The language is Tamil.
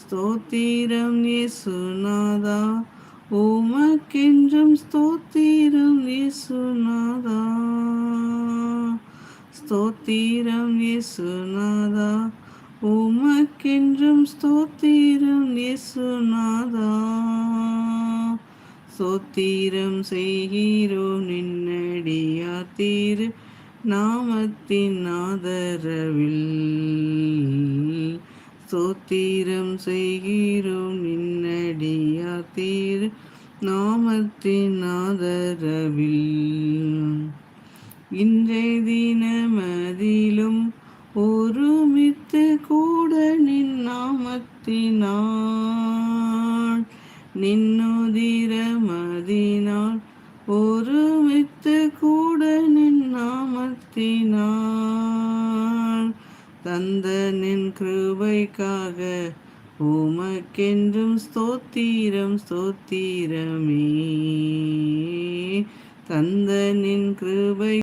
ஸ்தோத்திரம் இயேசுநாதா, உமக்கென்றும் ஸ்தோத்திரம் இயேசுநாதா. ஸ்தோத்திரம் இயேசுநாதா, உமக்கென்றும் ஸ்தோத்திரம் இயேசுநாதா. ஸ்தோத்திரம் செய்கிறோம் நின்னடியார் திரு நாமத்தின் ஆதரவில். ஸ்தோத்திரம் செய்கிறோம் நின்னடியார் திரு நாமத்தின் ஆதரவில். இன்றைய தினமதிலும் ஒருமித்து கூட நின் நாமத்தினால், நின்னுதிரமதினால் ஒருமித்து கூட நின் நாமத்தினால், தந்த நின் கிருபைக்காக உமக்கென்றும் ஸ்தோத்திரம் ஸ்தோத்திரமே. தந்த நின் கிருபை